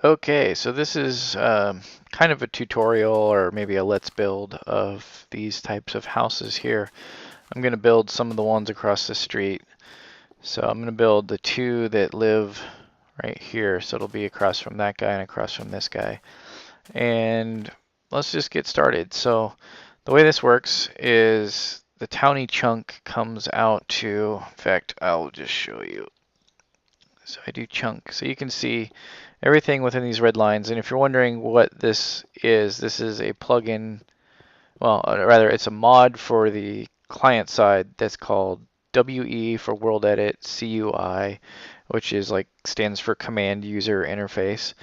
Okay, so this is kind of a tutorial or maybe a let's build of these types of houses here. I'm going to build some of the ones across the street. So I'm going to build the two that live right here. So it'll be across from that guy and across from this guy. And let's just get started. So the way this works is the townie chunk comes out to, in fact, I'll just show you. So I do chunk. So you can see everything within these red lines. And if you're wondering what this is a plugin. Well, rather, it's a mod for the client side that's called WE for World Edit CUI, which is like stands for Command User Interface.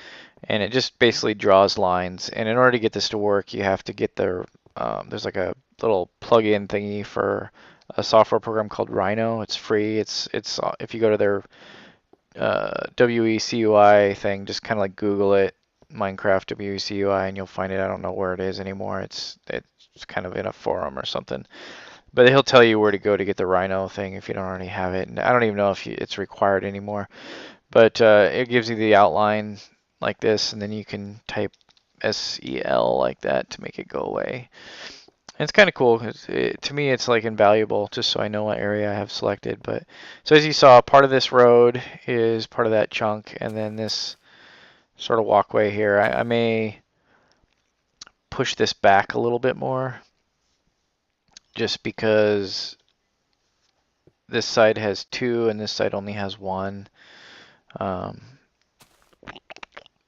And it just basically draws lines. And in order to get this to work, you have to get there's like a little plug-in thingy for a software program called Rhino. It's free. It's if you go to their WECUI thing, just kind of like Google it, Minecraft WECUI, and you'll find it. I don't know where it is anymore. It's kind of in a forum or something. But he'll tell you where to go to get the Rhino thing if you don't already have it. And I don't even know if it's required anymore. But it gives you the outline like this, and then you can type SEL like that to make it go away. And it's kind of cool. To me, it's like invaluable just so I know what area I have selected. But so as you saw, part of this road is part of that chunk, and then this sort of walkway here. I may push this back a little bit more just because this side has two and this side only has one. Um,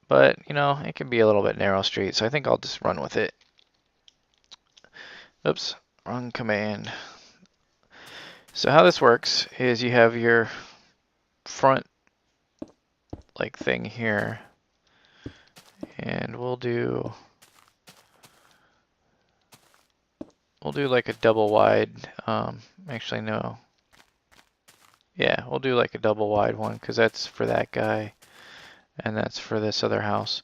but you know, it can be a little bit narrow street, so I think I'll just run with it. Oops, wrong command. So how this works is you have your front like thing here, and we'll do like a double wide. Actually no, yeah, we'll do like a double wide one because that's for that guy and that's for this other house.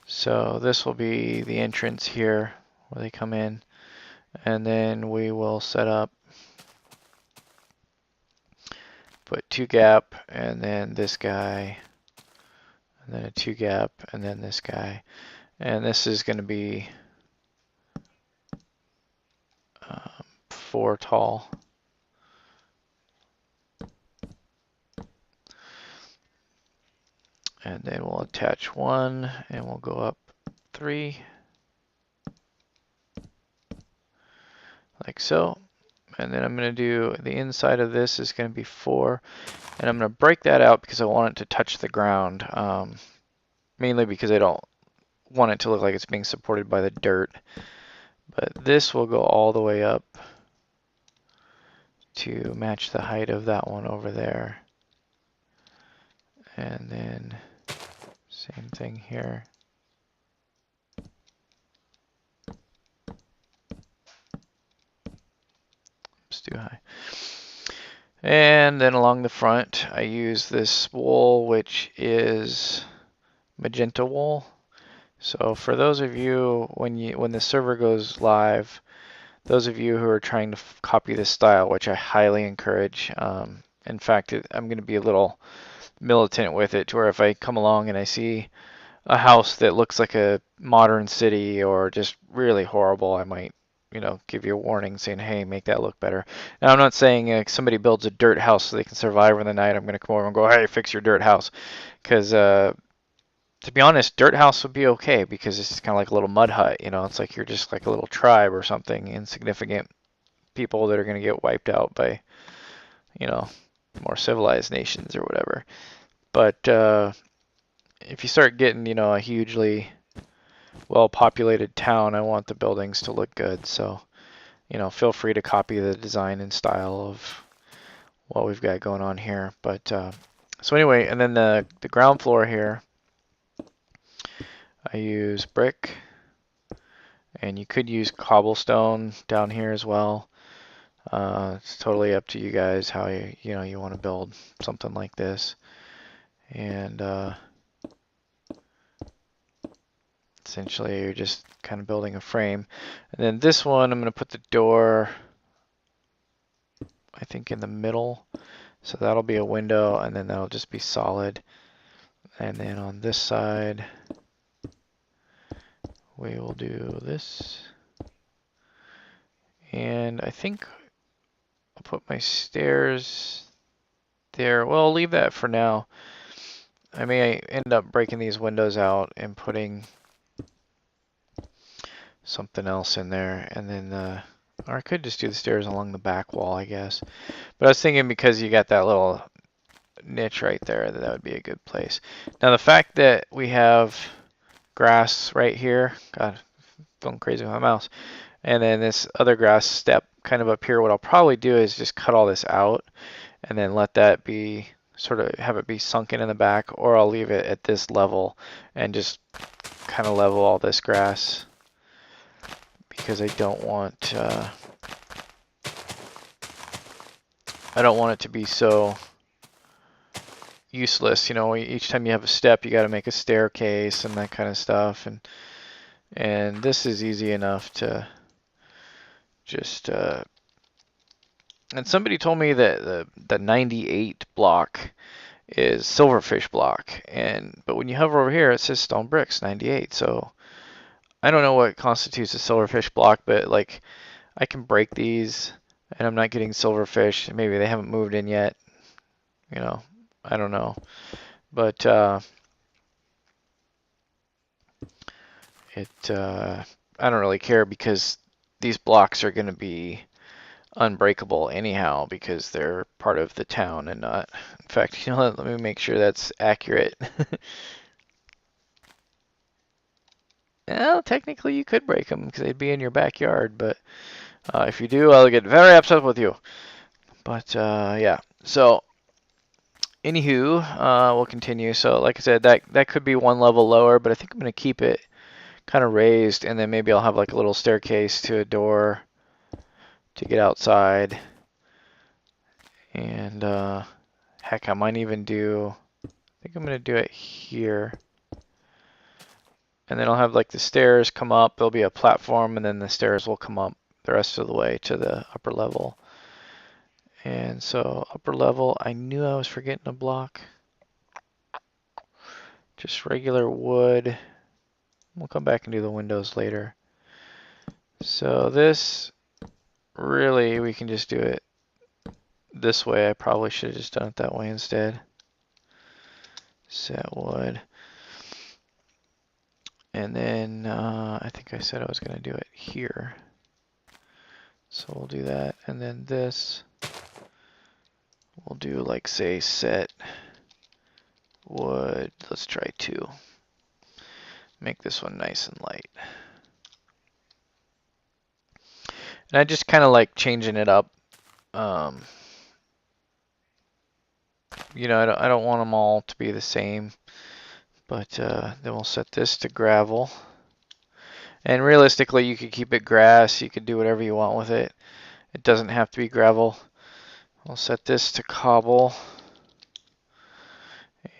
So this will be the entrance here where they come in, and then we will set up, put two gap, and then this guy, and then a two gap, and then this guy. And this is going to be 4 tall. And then we'll attach 1, and we'll go up 3, like so. And then I'm going to do the inside of this is going to be 4, and I'm going to break that out because I want it to touch the ground, mainly because I don't want it to look like it's being supported by the dirt. But this will go all the way up to match the height of that one over there. And then same thing here. It's too high. And then along the front, I use this wool, which is magenta wool. So for those of you, when the server goes live, those of you who are trying to copy this style, which I highly encourage, in fact, I'm going to be a little militant with it, to where if I come along and I see a house that looks like a modern city or just really horrible, I might, give you a warning saying, hey, make that look better. And I'm not saying somebody builds a dirt house so they can survive over the night, I'm going to come over and go, hey, fix your dirt house. Because to be honest, dirt house would be okay because it's kind of like a little mud hut. It's like you're just like a little tribe or something, insignificant people that are going to get wiped out by, you know, more civilized nations or whatever. But if you start getting, a hugely well-populated town, I want the buildings to look good. So, feel free to copy the design and style of what we've got going on here. But so anyway, and then the ground floor here, I use brick, and you could use cobblestone down here as well. It's totally up to you guys how you want to build something like this. And essentially you're just kind of building a frame. And then this one, I'm going to put the door, I think, in the middle. So that'll be a window, and then that'll just be solid. And then on this side, we will do this. And I think I'll put my stairs there. Well, I'll leave that for now. I may end up breaking these windows out and putting something else in there. And then, or I could just do the stairs along the back wall, I guess. But I was thinking because you got that little niche right there, that would be a good place. Now the fact that we have grass right here, God, going crazy with my mouse, and then this other grass step kind of up here, what I'll probably do is just cut all this out and then let that be, sort of have it be sunken in the back, or I'll leave it at this level and just kind of level all this grass because I don't want it to be so useless. You know, each time you have a step, you got to make a staircase and that kind of stuff, and this is easy enough to just and somebody told me that the 98 block is silverfish block, but when you hover over here it says stone bricks 98, so I don't know what constitutes a silverfish block, but like I can break these and I'm not getting silverfish. Maybe they haven't moved in yet, you know, I don't know, but I don't really care because these blocks are going to be unbreakable anyhow because they're part of the town and not. In fact, you know what? Let me make sure that's accurate. Well, technically you could break them because they'd be in your backyard, but if you do, I'll get very upset with you. But yeah, so anywho, we'll continue. So like I said, that could be one level lower, but I think I'm going to keep it kind of raised, and then maybe I'll have like a little staircase to a door to get outside. And heck, I might even do, I think I'm going to do it here. And then I'll have like the stairs come up, there'll be a platform, and then the stairs will come up the rest of the way to the upper level. And so upper level, I knew I was forgetting a block. Just regular wood. We'll come back and do the windows later. So this, really, we can just do it this way. I probably should have just done it that way instead. Set wood. And then I think I said I was going to do it here. So we'll do that. And then this, we'll do like say set wood. Let's try 2. Make this one nice and light. And I just kind of like changing it up. You know, I don't want them all to be the same. But then we'll set this to gravel. And realistically, you could keep it grass. You could do whatever you want with it. It doesn't have to be gravel. We'll set this to cobble.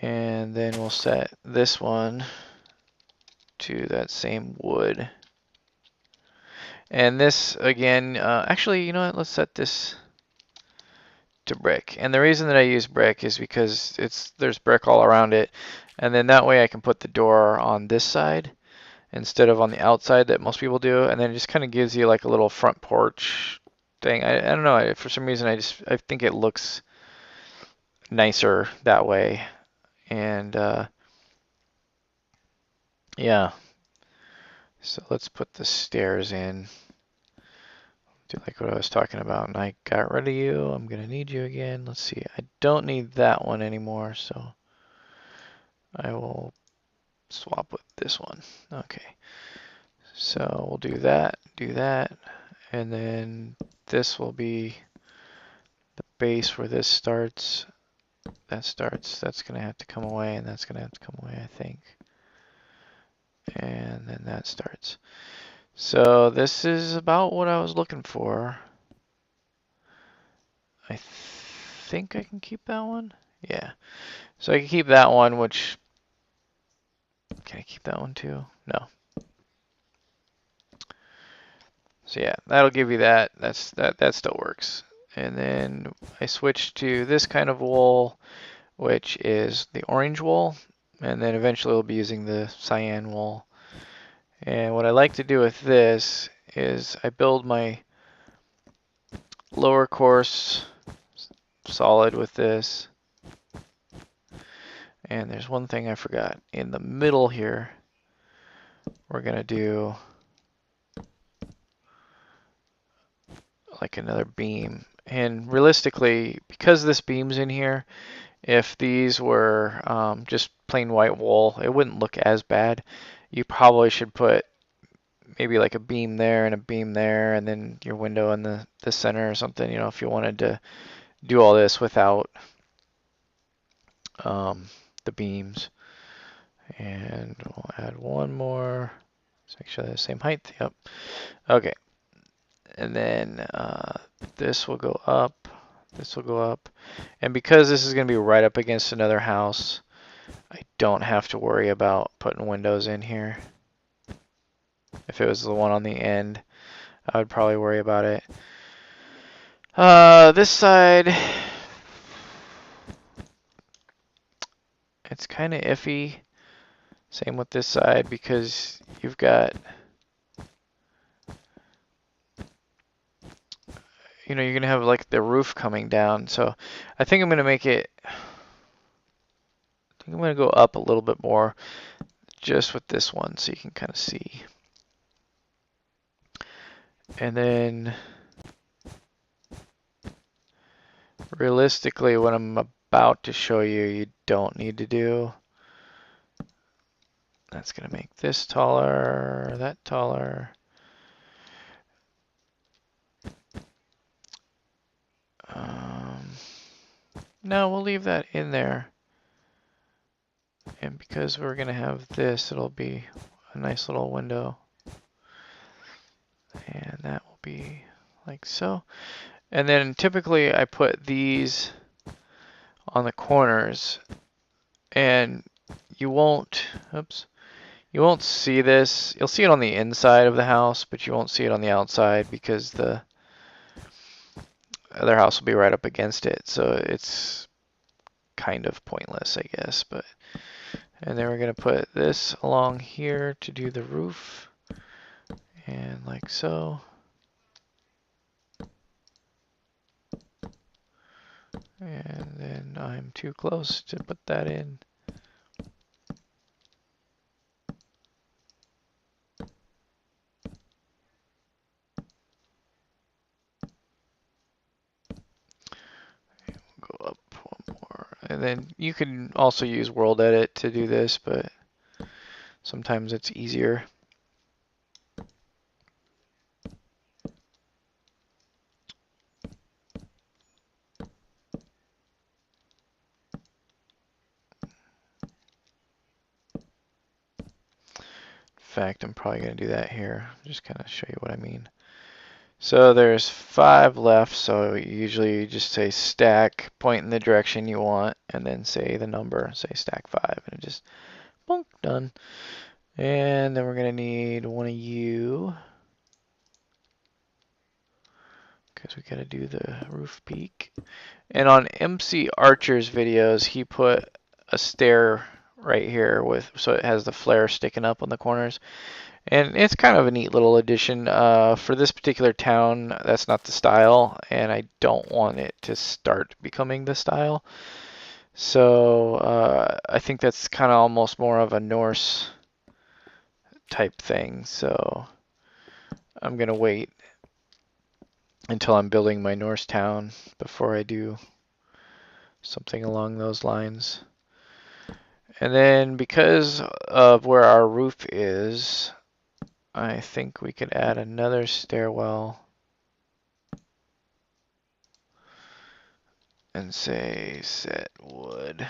And then we'll set this one to that same wood. And this, again, actually, you know what? Let's set this to brick. And the reason that I use brick is because there's brick all around it. And then that way I can put the door on this side instead of on the outside that most people do. And then it just kind of gives you like a little front porch thing. I don't know. For some reason, I think it looks nicer that way. And yeah. So let's put the stairs in. Do like what I was talking about. And I got rid of you. I'm going to need you again. Let's see. I don't need that one anymore. So I will swap with this one. Okay. So we'll do that. And then this will be the base where this starts. That's going to have to come away, and that's going to have to come away, I think. And then that starts. So this is about what I was looking for. I think I can keep that one. Yeah. So I can keep that one, which, can I keep that one too? No. So yeah, that'll give you that. That still works. And then I switched to this kind of wool, which is the orange wool. And then eventually we'll be using the cyan wool. And what I like to do with this is I build my lower course solid with this. And there's one thing I forgot. In the middle here, we're going to do like another beam. And realistically, because this beam's in here, if these were just plain white wool, it wouldn't look as bad. You probably should put maybe like a beam there and a beam there, and then your window in the center or something, you know, if you wanted to do all this without the beams. And we'll add one more. Let's make sure they're the same height. Yep. Okay. And then this will go up. This will go up. And because this is going to be right up against another house, I don't have to worry about putting windows in here. If it was the one on the end, I would probably worry about it. This side, it's kind of iffy. Same with this side because you've got, you know, you're going to have like the roof coming down. So I think I'm going to make it, I think I'm going to go up a little bit more just with this one so you can kind of see. And then realistically, what I'm about to show you, you don't need to do. That's going to make this taller, that taller. No, we'll leave that in there. And because we're going to have this, it'll be a nice little window. And that will be like so. And then typically I put these on the corners. And you won't, oops, you won't see this. You'll see it on the inside of the house, but you won't see it on the outside because the other house will be right up against it. So it's kind of pointless, I guess. But and then we're going to put this along here to do the roof. And like so. And then I'm too close to put that in. Go up one more. And then you can also use World Edit to do this, but sometimes it's easier. In fact, I'm probably going to do that here. Just kind of show you what I mean. So there's 5 left, so usually you just say stack, point in the direction you want, and then say the number, say stack 5, and it just, bonk, done. And then we're going to need one of you, because we got to do the roof peak. And on MC Archer's videos, he put a stair right here with, so it has the flare sticking up on the corners. And it's kind of a neat little addition. For this particular town, that's not the style, and I don't want it to start becoming the style. So I think that's kind of almost more of a Norse type thing. So I'm going to wait until I'm building my Norse town before I do something along those lines. And then because of where our roof is, I think we could add another stairwell and say set wood.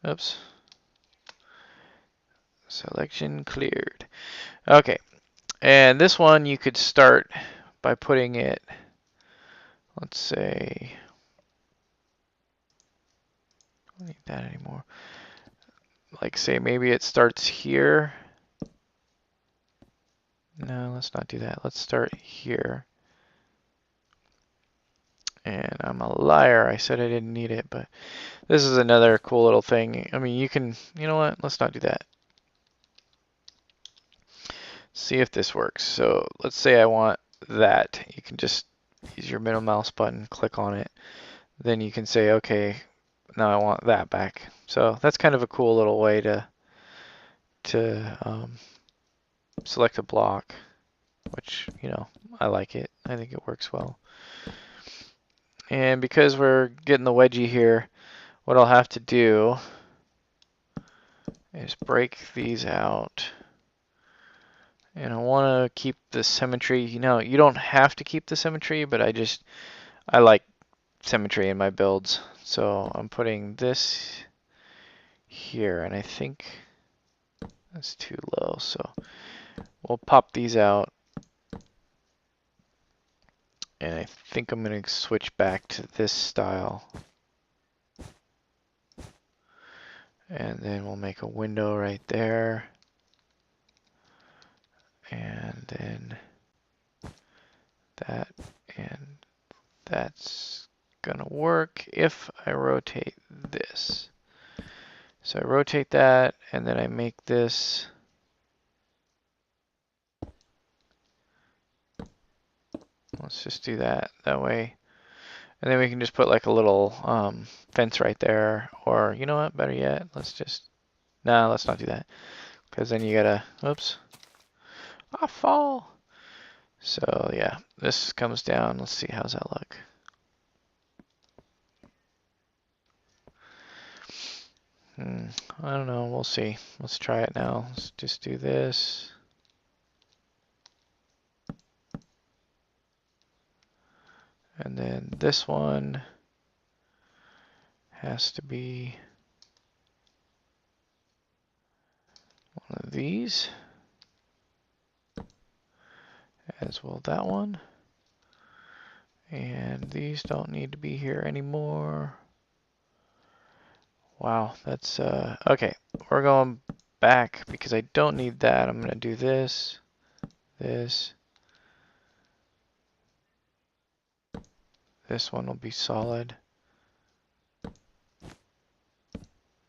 Oops. Selection cleared. Okay. And this one you could start by putting it, let's say, I don't need that anymore. Like say maybe it starts here. No, let's not do that. Let's start here. And I'm a liar. I said I didn't need it, but this is another cool little thing. I mean, you can, you know what? Let's not do that. See if this works. So let's say I want that. You can just use your middle mouse button, click on it. Then you can say, okay, now I want that back. So that's kind of a cool little way to select a block, which, you know, I like it. I think it works well. And because we're getting the wedgie here, what I'll have to do is break these out. And I want to keep the symmetry. You know, you don't have to keep the symmetry, but I like symmetry in my builds. So I'm putting this here, and I think that's too low. So we'll pop these out. And I think I'm going to switch back to this style. And then we'll make a window right there. And then that, and that's gonna work if I rotate this. So I rotate that, and then I make this. Let's just do that way. And then we can just put like a little fence right there. Or you know what, better yet, let's not do that. Because then you gotta, oops, I fall. So yeah, this comes down. Let's see, how's that look? I don't know, we'll see. Let's try it now. Let's just do this. And then this one has to be one of these, as will that one. And these don't need to be here anymore. Wow, that's, okay, we're going back because I don't need that. I'm gonna do this, this. This one will be solid.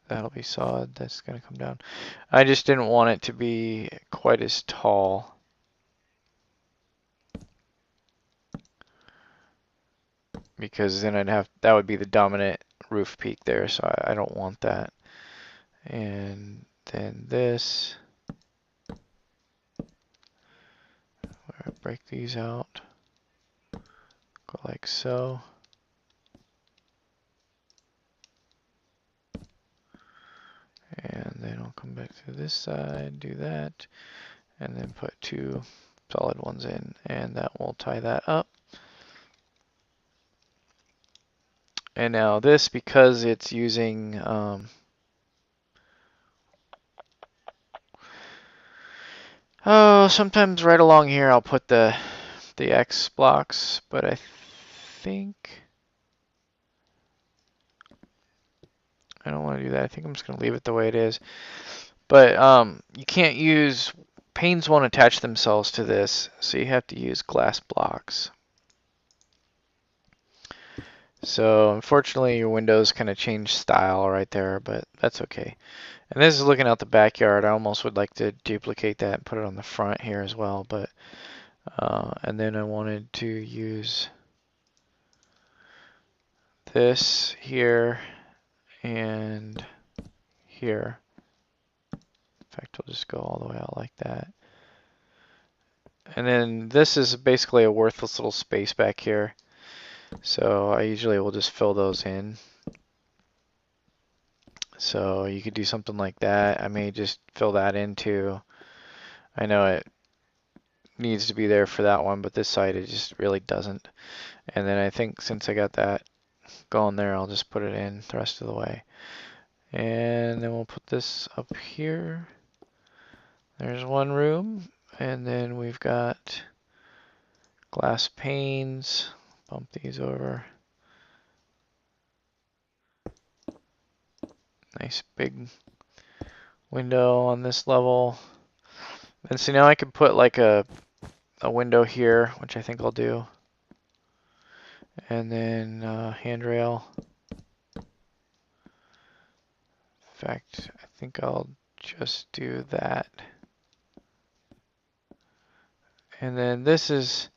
That'll be solid, that's gonna come down. I just didn't want it to be quite as tall. Because then that would be the dominant roof peak there, so I don't want that. And then this, where I break these out, go like so. And then I'll come back to this side, do that, and then put two solid ones in, and that will tie that up. And now this, because it's using sometimes right along here I'll put the X blocks, but I think I don't want to do that. I think I'm just going to leave it the way it is. But you can't use, panes won't attach themselves to this, so you have to use glass blocks. So unfortunately your windows kind of change style right there, but that's okay. And this is looking out the backyard. I almost would like to duplicate that and put it on the front here as well, but and then I wanted to use this here and here. In fact, we'll just go all the way out like that. And then this is basically a worthless little space back here. So I usually will just fill those in. So you could do something like that. I may just fill that in too. I know it needs to be there for that one, but this side it just really doesn't. And then I think since I got that going there, I'll just put it in the rest of the way. And then we'll put this up here. There's one room. And then we've got glass panes. Bump these over. Nice big window on this level. And so now I can put like a window here, which I think I'll do. And then handrail. In fact, I think I'll just do that. And then this is,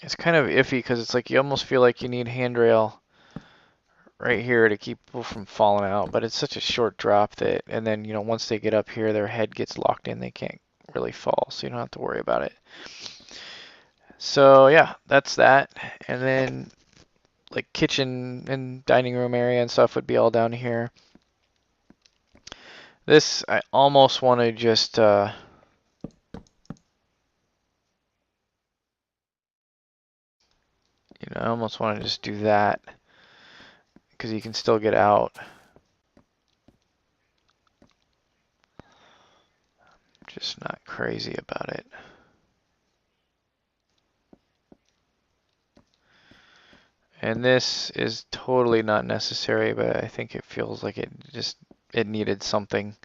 it's kind of iffy because it's like you almost feel like you need handrail right here to keep people from falling out, but it's such a short drop that, and then, you know, once they get up here, their head gets locked in, they can't really fall, so you don't have to worry about it. So yeah, that's that. And then like kitchen and dining room area and stuff would be all down here. This, I almost want to just, I almost want to just do that because you can still get out. Just not crazy about it. And this is totally not necessary, but I think it feels like it needed something.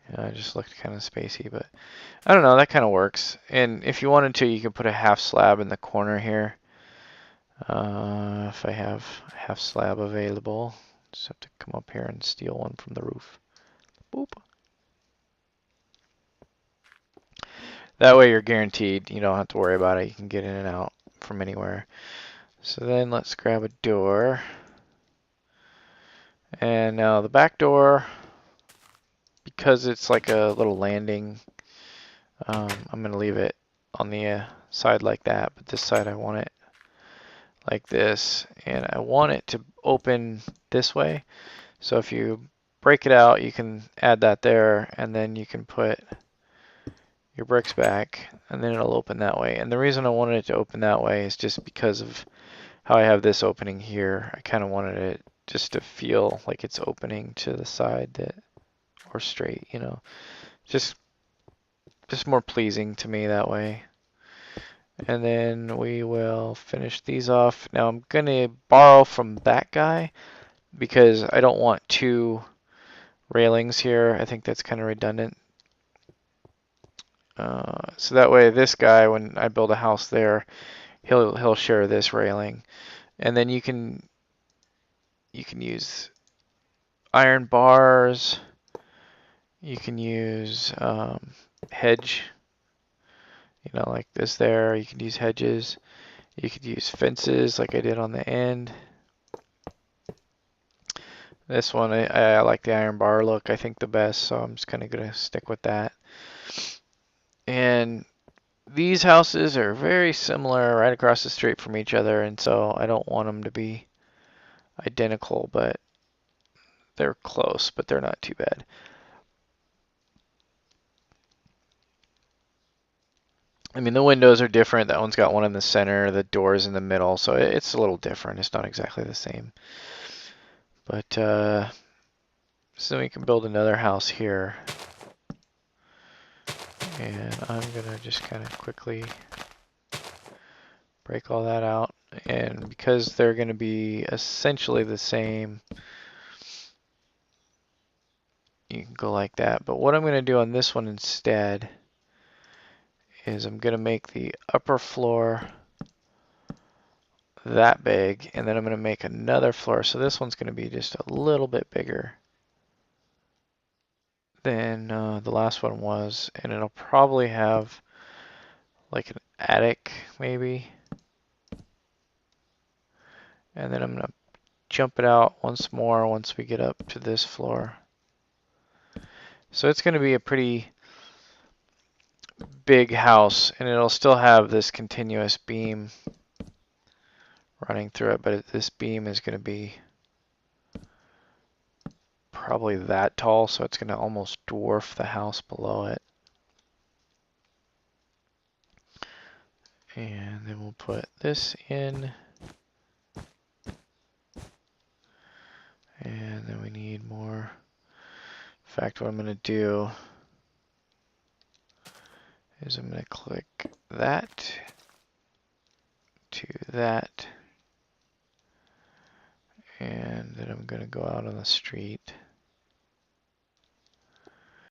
It just looked kind of spacey, but I don't know, that kind of works. And if you wanted to, you could put a half slab in the corner here. If I have a half slab available, just have to come up here and steal one from the roof. Boop. That way you're guaranteed, you don't have to worry about it. You can get in and out from anywhere. So then let's grab a door. And now the back door, because it's like a little landing, I'm going to leave it on the side like that, but this side I want it like this, and I want it to open this way. So if you break it out, you can add that there, and then you can put your bricks back, and then it'll open that way. And the reason I wanted it to open that way is just because of how I have this opening here. I kind of wanted it just to feel like it's opening to the side that, or straight, just more pleasing to me that way. And then we will finish these off. Now I'm gonna borrow from that guy because I don't want two railings here. I think that's kind of redundant. So that way this guy, when I build a house there, he'll share this railing. And then you can use iron bars. You can use hedge, like this there. You can use hedges. You could use fences like I did on the end. This one, I like the iron bar look, I think the best, so I'm just kind of going to stick with that. And these houses are very similar right across the street from each other, and so I don't want them to be identical, but they're close, but they're not too bad. I mean, the windows are different. That one's got one in the center, the door's in the middle, so it's a little different. It's not exactly the same. But, so we can build another house here. And I'm going to just kind of quickly break all that out. And because they're going to be essentially the same, you can go like that. But what I'm going to do on this one instead is I'm going to make the upper floor that big, and then I'm going to make another floor. So this one's going to be just a little bit bigger than the last one was, and it'll probably have like an attic maybe. And then I'm going to jump it out once more once we get up to this floor. So it's going to be a pretty big house, and it'll still have this continuous beam running through it, but this beam is going to be probably that tall, so it's going to almost dwarf the house below it. And then we'll put this in. And then we need more. In fact, what I'm going to do is I'm going to click that to that. And then I'm going to go out on the street.